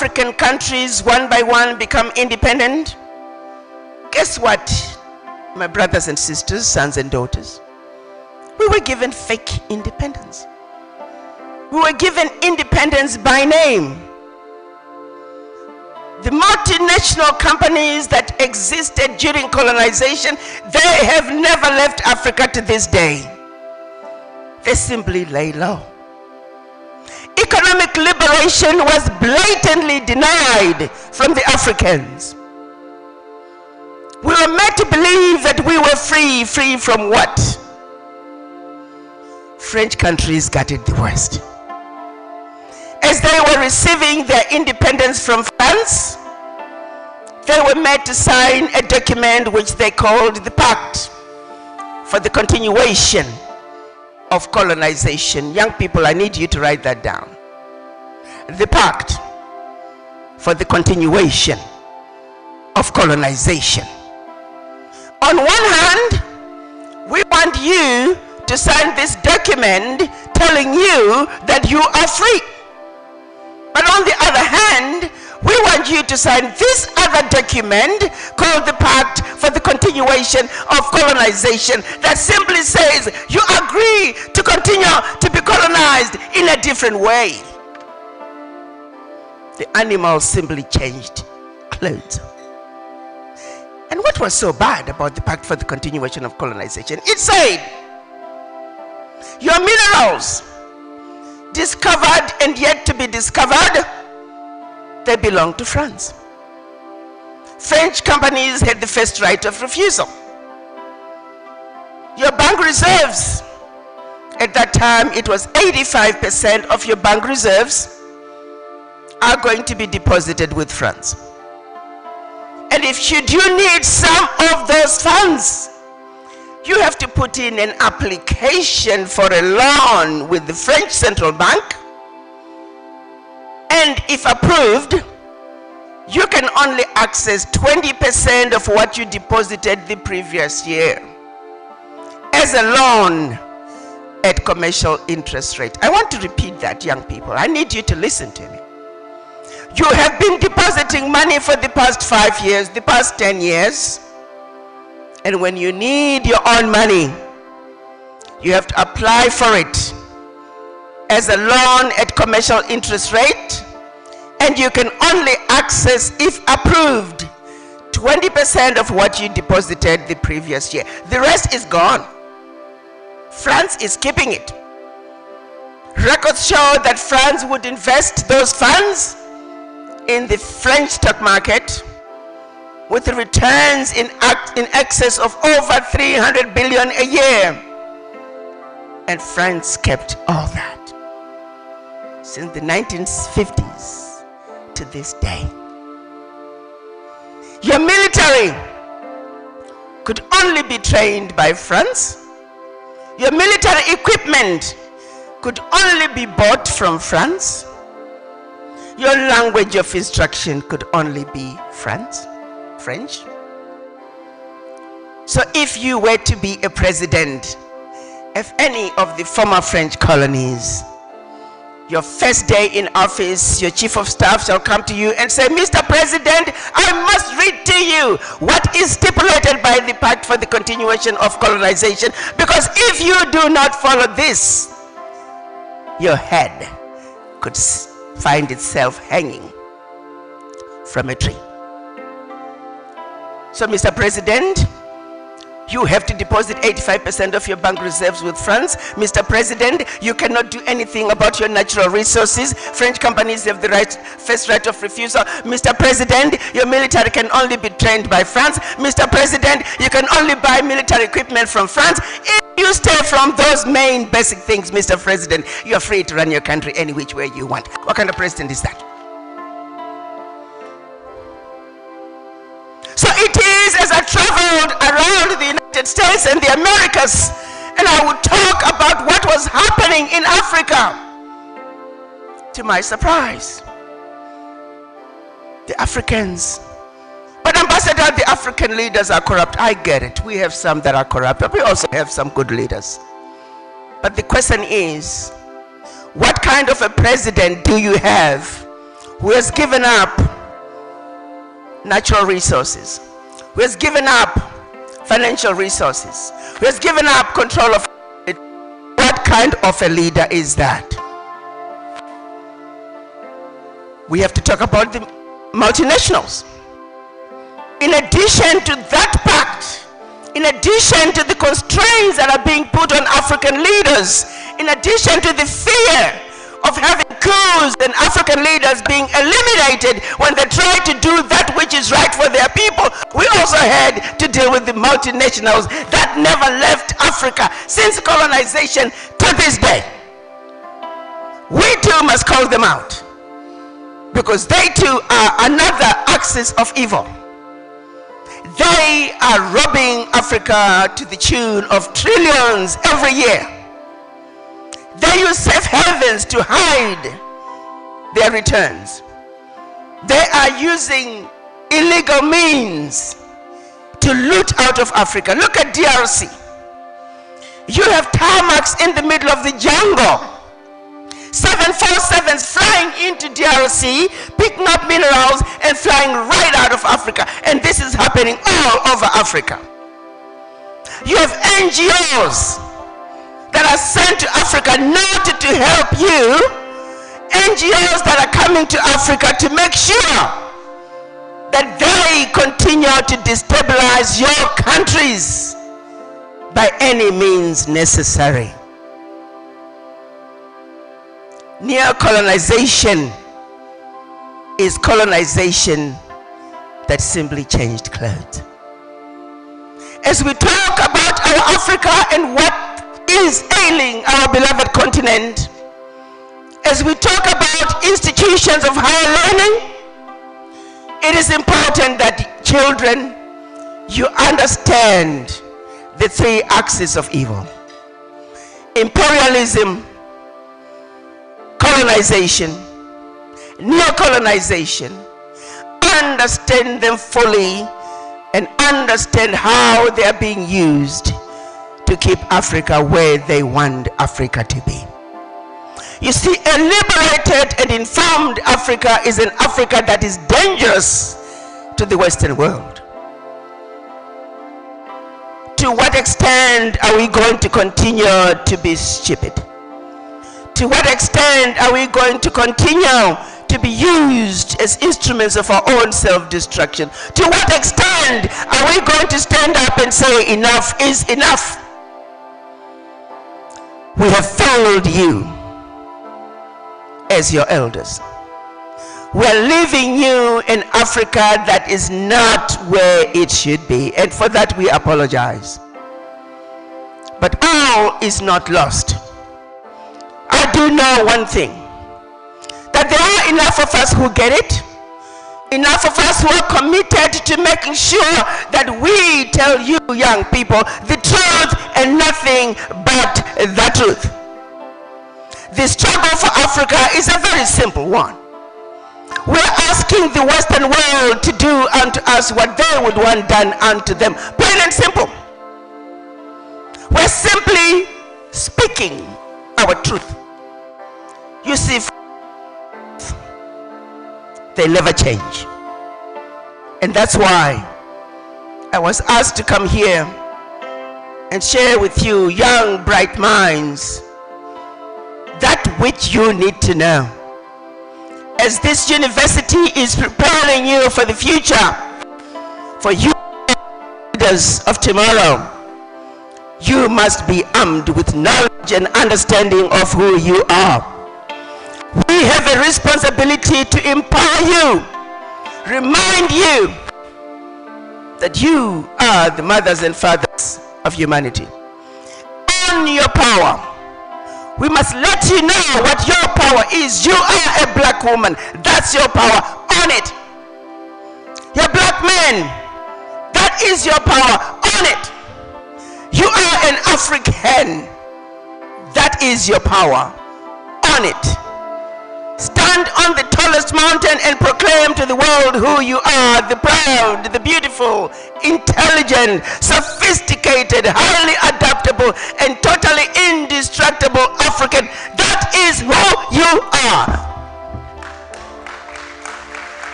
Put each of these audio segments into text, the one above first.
African countries one by one become independent, guess what, my brothers and sisters, sons and daughters? We were given fake independence. We were given independence by name. The multinational companies that existed during colonization, they have never left Africa to this day. They simply lay low. Economic liberation was blatantly denied from the Africans. We were made to believe that we were free. Free from what? French countries got it the worst. As they were receiving their independence from France, they were made to sign a document which they called the Pact for the Continuation of Colonization. Young people, I need you to write that down. The Pact for the Continuation of Colonization. On one hand, we want you to sign this document telling you that you are free. But on the other hand, we want you to sign this other document called the Pact for the Continuation of Colonization that simply says you agree to continue to be colonized in a different way. The animals simply changed clothes. And what was so bad about the Pact for the Continuation of Colonization? It said, your minerals discovered and yet to be discovered, they belong to France. French companies had the first right of refusal. Your bank reserves, at that time it was 85% of your bank reserves are going to be deposited with France. And if should you need some of those funds, you have to put in an application for a loan with the French Central Bank, and if approved, you can only access 20% of what you deposited the previous year as a loan at commercial interest rate. I want to repeat that, young people. I need you to listen to me. You have been depositing money for the past 5 years, the past 10 years, and when you need your own money, you have to apply for it as a loan at commercial interest rate, and you can only access, if approved, 20% of what you deposited the previous year. The rest is gone. France is keeping it. Records show that France would invest those funds in the French stock market with returns in excess of over 300 billion a year. And France kept all that since the 1950s to this day. Your military could only be trained by France. Your military equipment could only be bought from France. Your language of instruction could only be French. So if you were to be a president of any of the former French colonies, your first day in office, your chief of staff shall come to you and say, Mr. President, I must read to you what is stipulated by the Pact for the Continuation of Colonization, because if you do not follow this, your head could find itself hanging from a tree. So, Mr. President, you have to deposit 85% of your bank reserves with France. Mr. President, you cannot do anything about your natural resources. French companies have the first right of refusal. Mr. President, your military can only be trained by France. Mr. President, you can only buy military equipment from France. If you stay from those main basic things, Mr. President, you're free to run your country any which way you want. What kind of president is that? So it is as I traveled around the United States and the Americas, and I would talk about what was happening in Africa. To my surprise, the Africans, but Ambassador, the African leaders are corrupt. I get it. We have some that are corrupt, but we also have some good leaders. But the question is, what kind of a president do you have who has given up natural resources, who has given up financial resources, who has given up control of it. What kind of a leader is that? We have to talk about the multinationals. In addition to that pact, in addition to the constraints that are being put on African leaders, in addition to the fear of having coups and African leaders being eliminated when they try to do that which is right for their people, we also had to deal with the multinationals that never left Africa since colonization to this day. We too must call them out, because they too are another axis of evil. They are robbing Africa to the tune of trillions every year. They use safe havens to hide their returns. They are using illegal means to loot out of Africa. Look at DRC. You have tarmacs in the middle of the jungle. 747s flying into DRC, picking up minerals and flying right out of Africa. And this is happening all over Africa. You have NGOs that are sent to Africa not to help you. NGOs that are coming to Africa to make sure that they continue to destabilize your countries by any means necessary. Neo-colonization is colonization that simply changed clothes. As we talk about our Africa and what is ailing our beloved continent, as we talk about institutions of higher learning, it is important that children, you understand the three axes of evil: imperialism, colonization, neo-colonization. Understand them fully and understand how they are being used to keep Africa where they want Africa to be. You see, a liberated and informed Africa is an Africa that is dangerous to the Western world. To what extent are we going to continue to be stupid? To what extent are we going to continue to be used as instruments of our own self-destruction? To what extent are we going to stand up and say enough is enough? We have failed you as your elders. We are leaving you in Africa that is not where it should be, and for that we apologize. But all is not lost. I do know one thing, that there are enough of us who get it, enough of us who are committed to making sure that we tell you young people the truth and nothing but the truth. The struggle for Africa is a very simple one. We're asking the Western world to do unto us what they would want done unto them. Plain and simple. We're simply speaking our truth. You see, they never change. And that's why I was asked to come here and share with you, young, bright minds, that which you need to know. As this university is preparing you for the future, for you leaders of tomorrow, you must be armed with knowledge and understanding of who you are. We have a responsibility to empower you, remind you that you are the mothers and fathers of humanity. Own your power. We must let you know what your power is. You are a black woman. That's your power. Own it. You're black man. That is your power. Own it. You are an African. That is your power. Own it. Stand on the tallest mountain and proclaim to the world who you are, the proud, the beautiful, intelligent, sophisticated, highly adaptable, and totally indestructible African. That is who you are.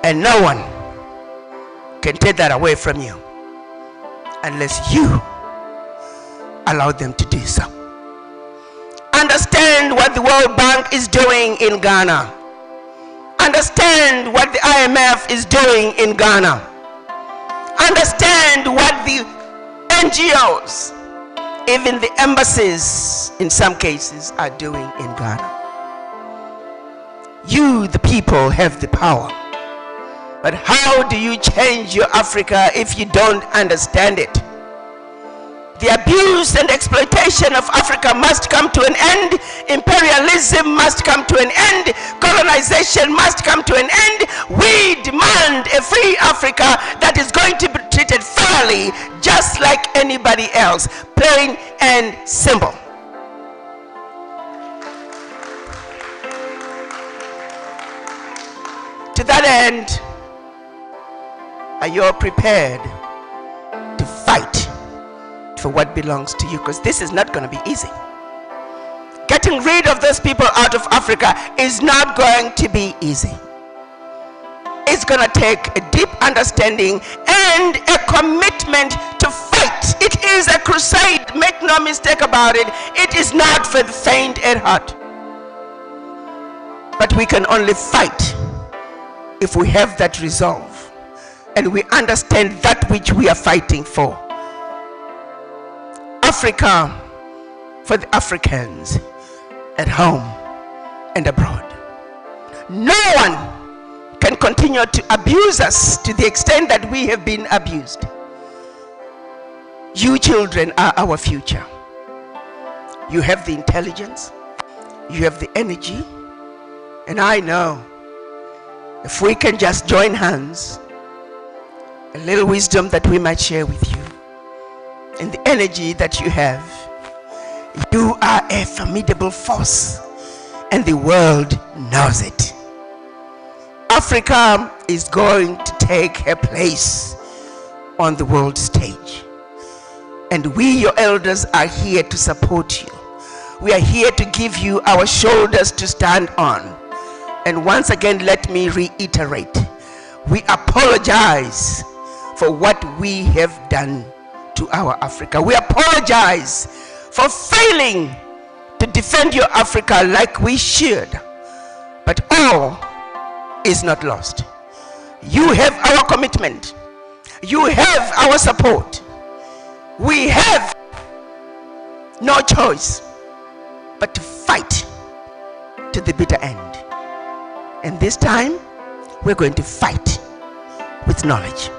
And no one can take that away from you unless you allow them to do so. Understand what the World Bank is doing in Ghana. Understand what the IMF is doing in Ghana. Understand what the NGOs, even the embassies in some cases, are doing in Ghana. You, the people, have the power. But how do you change your Africa if you don't understand it? The abuse and exploitation of Africa must come to an end. Imperialism must come to an end. Colonization must come to an end. We demand a free Africa that is going to be treated fairly, just like anybody else. Plain and simple. To that end, are you all prepared to fight for what belongs to you? Because this is not going to be easy. Getting rid of those people out of Africa is not going to be easy. It's going to take a deep understanding and a commitment to fight. It is a crusade. Make no mistake about it. It is not for the faint at heart. But we can only fight if we have that resolve and we understand that which we are fighting for. Africa for the Africans at home and abroad. No one can continue to abuse us to the extent that we have been abused. You children are our future. You have the intelligence, you have the energy, and I know if we can just join hands, a little wisdom that we might share with you, and the energy that you have, you are a formidable force, and the world knows it. Africa is going to take her place on the world stage, and we, your elders, are here to support you. We are here to give you our shoulders to stand on. And once again, let me reiterate, we apologize for what we have done to our Africa. We apologize for failing to defend your Africa like we should. But all is not lost. You have our commitment. You have our support. We have no choice but to fight to the bitter end. And this time, we're going to fight with knowledge.